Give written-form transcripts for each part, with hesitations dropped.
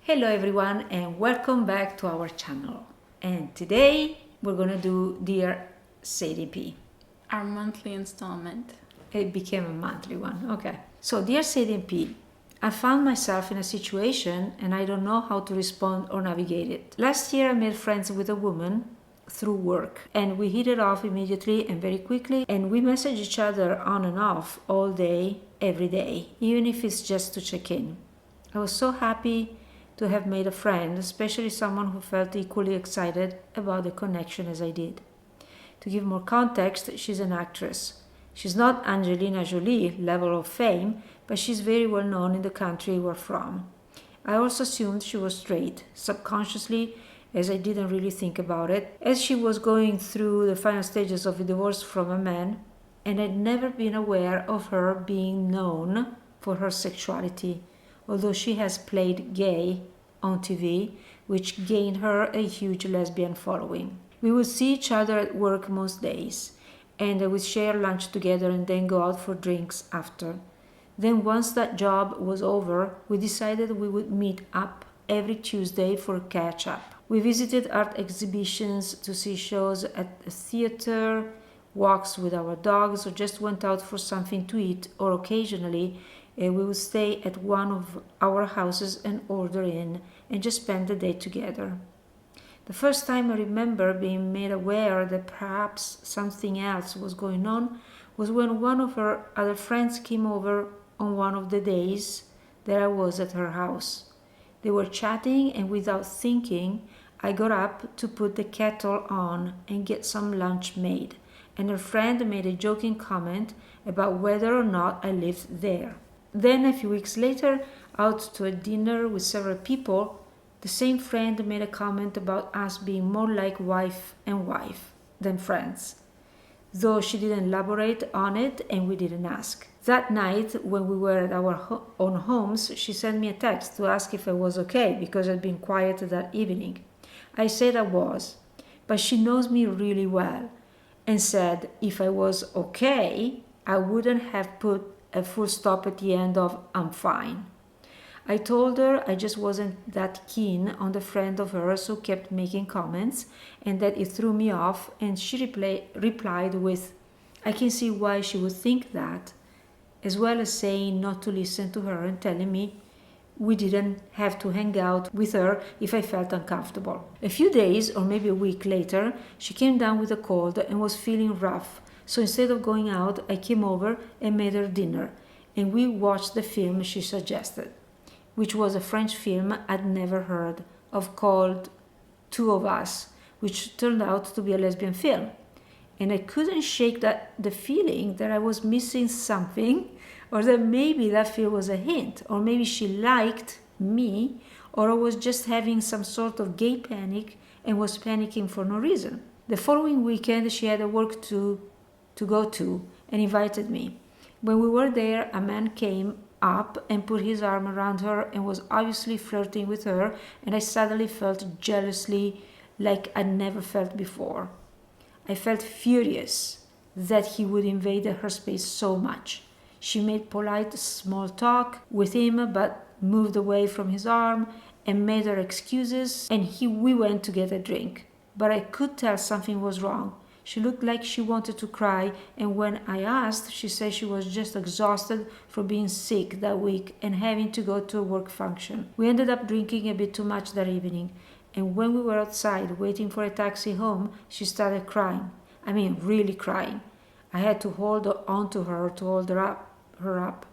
Hello everyone and welcome back to our channel. And today we're gonna do Dear Sadie P. Our monthly installment. It became a monthly one. Okay. So Dear Sadie P, I found myself in a situation and I don't know how to respond or navigate it. Last year I made friends with a woman through work and we hit it off immediately and very quickly, and we message each other on and off all day, every day, even if it's just to check in. I was so happy to have made a friend, especially someone who felt equally excited about the connection as I did. To give more context, she's an actress. She's not Angelina Jolie level of fame, but she's very well known in the country we're from. I also assumed she was straight, subconsciously, as I didn't really think about it, as she was going through the final stages of a divorce from a man, and I'd never been aware of her being known for her sexuality, although she has played gay on TV, which gained her a huge lesbian following. We would see each other at work most days, and we'd share lunch together and then go out for drinks after. Then once that job was over, we decided we would meet up every Tuesday for a catch-up. We visited art exhibitions, to see shows at the theater, walks with our dogs, or just went out for something to eat, or occasionally we would stay at one of our houses and order in and just spend the day together. The first time I remember being made aware that perhaps something else was going on was when one of her other friends came over on one of the days that I was at her house. They were chatting, and without thinking, I got up to put the kettle on and get some lunch made, and her friend made a joking comment about whether or not I lived there. Then, a few weeks later, out to a dinner with several people, the same friend made a comment about us being more like wife and wife than friends, though she didn't elaborate on it and we didn't ask. That night, when we were at our own homes, she sent me a text to ask if I was okay because I'd been quiet that evening. I said I was, but she knows me really well and said if I was okay, I wouldn't have put a full stop at the end of I'm fine. I told her I just wasn't that keen on the friend of hers who kept making comments and that it threw me off, and she replied with, I can see why she would think that, as well as saying not to listen to her and telling me we didn't have to hang out with her if I felt uncomfortable. A few days or maybe a week later, she came down with a cold and was feeling rough. So instead of going out, I came over and made her dinner, and we watched the film she suggested, which was a French film I'd never heard of called Two of Us, which turned out to be a lesbian film. And I couldn't shake the feeling that I was missing something, or that maybe that film was a hint, or maybe she liked me, or I was just having some sort of gay panic and was panicking for no reason. The following weekend, she had a work to go to and invited me. When we were there, a man came up and put his arm around her and was obviously flirting with her, and I suddenly felt jealously like I'd never felt before. I felt furious that he would invade her space so much. She made polite small talk with him but moved away from his arm and made her excuses, and we went to get a drink. But I could tell something was wrong. She looked like she wanted to cry, and when I asked, she said she was just exhausted from being sick that week and having to go to a work function. We ended up drinking a bit too much that evening, and when we were outside waiting for a taxi home, she started crying. I mean, really crying. I had to hold on to her to hold her up.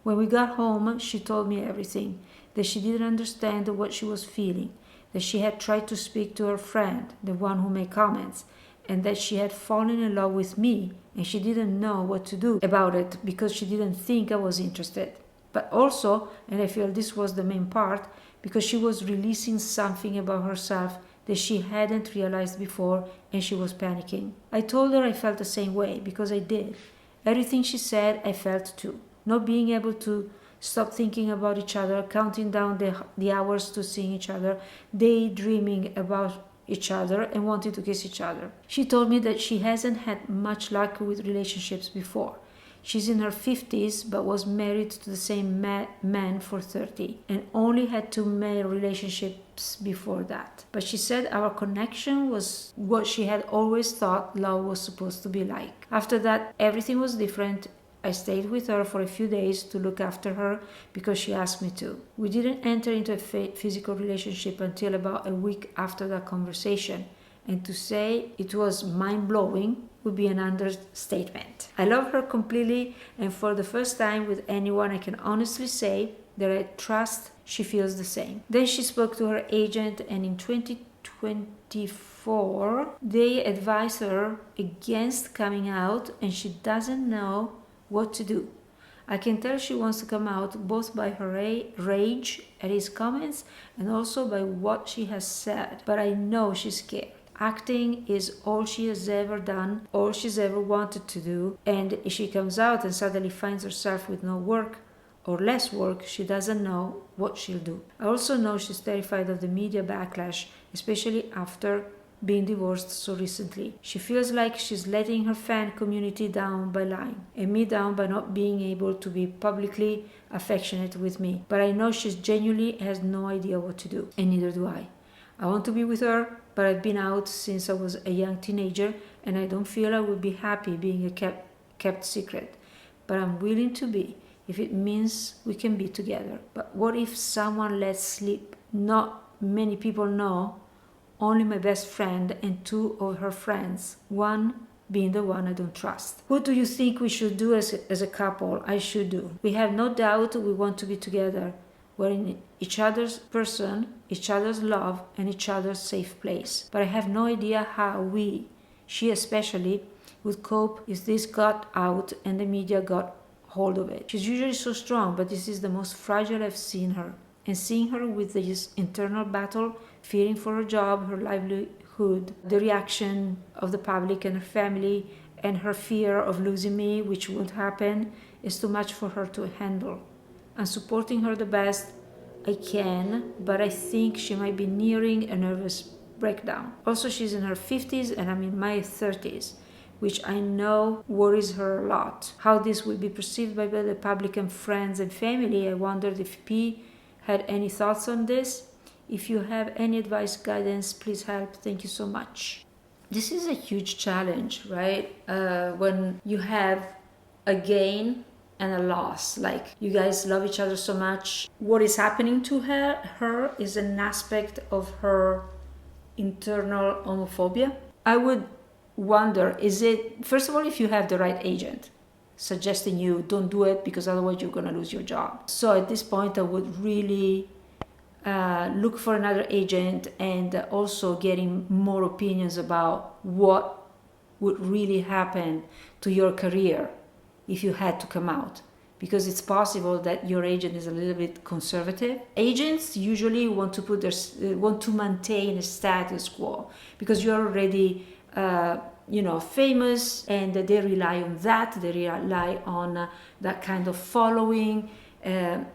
When we got home, she told me everything, that she didn't understand what she was feeling, that she had tried to speak to her friend, the one who made comments, and that she had fallen in love with me and she didn't know what to do about it because she didn't think I was interested. But also, and I feel this was the main part, because she was releasing something about herself that she hadn't realized before and she was panicking. I told her I felt the same way because I did. Everything she said, I felt too. Not being able to stop thinking about each other, counting down the hours to seeing each other, daydreaming about each other and wanted to kiss each other. She told me that she hasn't had much luck with relationships before. She's in her 50s but was married to the same man for 30 and only had 2 male relationships before that. But she said our connection was what she had always thought love was supposed to be like. After that, everything was different. I stayed with her for a few days to look after her because she asked me to. We didn't enter into a physical relationship until about a week after that conversation. And to say it was mind-blowing would be an understatement. I love her completely, and for the first time with anyone, I can honestly say that I trust she feels the same. Then she spoke to her agent, and in 2024, they advised her against coming out, and she doesn't know what to do. I can tell she wants to come out both by her rage at his comments and also by what she has said, but I know she's scared. Acting is all she has ever done, all she's ever wanted to do, and if she comes out and suddenly finds herself with no work or less work, she doesn't know what she'll do. I also know she's terrified of the media backlash, especially after being divorced so recently. She feels like she's letting her fan community down by lying, and me down by not being able to be publicly affectionate with me. But I know she genuinely has no idea what to do, and neither do I. I want to be with her, but I've been out since I was a young teenager, and I don't feel I would be happy being a kept secret. But I'm willing to be, if it means we can be together. But what if someone lets slip? Not many people know, only my best friend and 2 of her friends, one being the one I don't trust. What do you think we should do as a couple? I should do. We have no doubt we want to be together. We're in each other's person, each other's love, and each other's safe place. But I have no idea how she especially, would cope if this got out and the media got hold of it. She's usually so strong, but this is the most fragile I've seen her. And seeing her with this internal battle, fearing for her job, her livelihood, the reaction of the public and her family, and her fear of losing me, which won't happen, is too much for her to handle. I'm supporting her the best I can, but I think she might be nearing a nervous breakdown. Also, she's in her 50s and I'm in my 30s, which I know worries her a lot. How this will be perceived by the public and friends and family, I wondered if P had any thoughts on this. If you have any advice, guidance, please help. Thank you so much. This is a huge challenge, right? When you have a gain and a loss, like you guys love each other so much. What is happening to her is an aspect of her internal homophobia. I would wonder, is it, first of all, if you have the right agent suggesting you don't do it because otherwise you're going to lose your job. So at this point I would really look for another agent and also getting more opinions about what would really happen to your career if you had to come out, because it's possible that your agent is a little bit conservative. Agents usually want to maintain a status quo because you're already famous, and they rely on that. They rely on that kind of following, and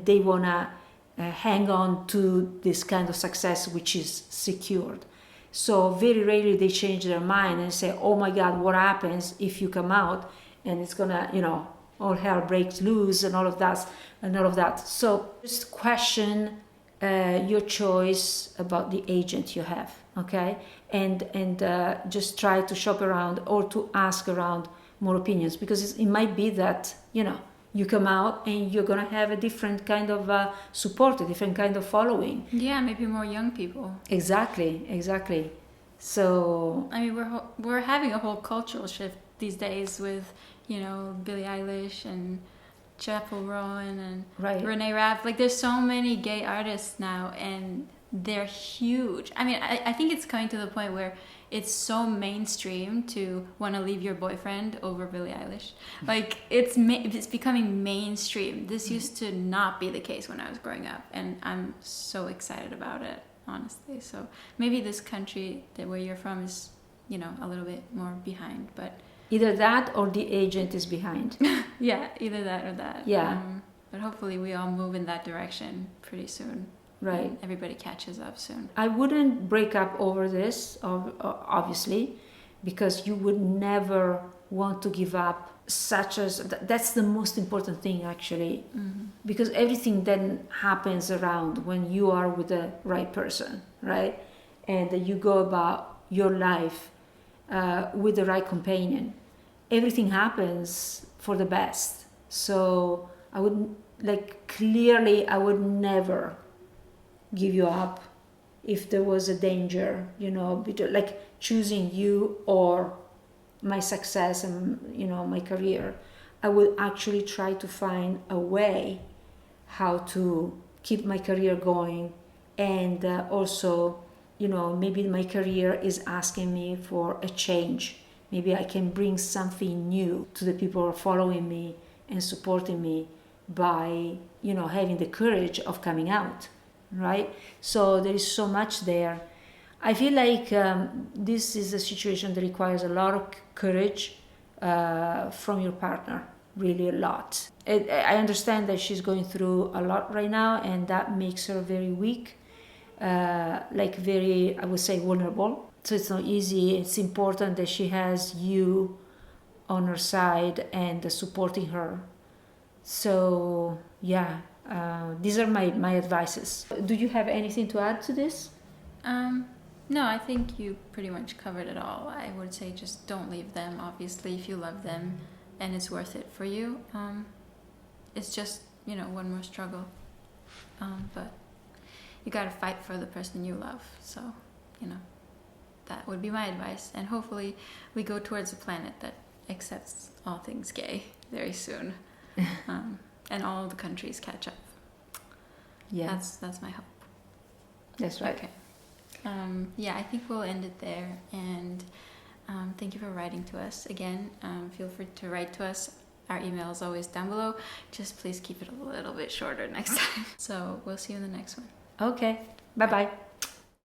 they wanna hang on to this kind of success which is secured. So very rarely they change their mind and say, oh my God, what happens if you come out and it's gonna, all hell breaks loose and all of that. So just question your choice about the agent you have, okay? And just try to shop around or to ask around more opinions, because it might be that, you come out and you're going to have a different kind of support, a different kind of following. Yeah, maybe more young people. Exactly. So I mean, we're having a whole cultural shift these days with, Billie Eilish and Chappell Rowan and right. Renee Rapp. Like, there's so many gay artists now, and they're huge. I mean, I think it's coming to the point where it's so mainstream to want to leave your boyfriend over Billie Eilish. Like, it's becoming mainstream. This used to not be the case when I was growing up, and I'm so excited about it, honestly. So maybe this country where you're from is, a little bit more behind, but either that or the agent is behind. Yeah, either that or that. Yeah. But hopefully we all move in that direction pretty soon. Right. And everybody catches up soon. I wouldn't break up over this, obviously, because you would never want to give up such as that's the most important thing actually, Mm-hmm. because everything then happens around when you are with the right person, right? And you go about your life with the right companion. Everything happens for the best. So I would clearly I would never give you up if there was a danger, between choosing you or my success and my career. I would actually try to find a way how to keep my career going, and also maybe my career is asking me for a change. Maybe I can bring something new to the people who are following me and supporting me by having the courage of coming out, right? So there is so much there. I feel like this is a situation that requires a lot of courage from your partner, really a lot. I understand that she's going through a lot right now, and that makes her very weak, very, I would say, vulnerable. So it's not easy. It's important that she has you on her side and supporting her. So yeah, these are my advices. Do you have anything to add to this? No, I think you pretty much covered it all. I would say just don't leave them, obviously, if you love them and it's worth it for you. It's just, one more struggle. But you gotta fight for the person you love. So, that would be my advice. And hopefully we go towards a planet that accepts all things gay very soon. And all the countries catch up. Yeah. That's my hope. That's right. Okay. I think we'll end it there, and thank you for writing to us again. Feel free to write to us. Our email is always down below. Just please keep it a little bit shorter next time. So we'll see you in the next one. Okay. Bye-bye.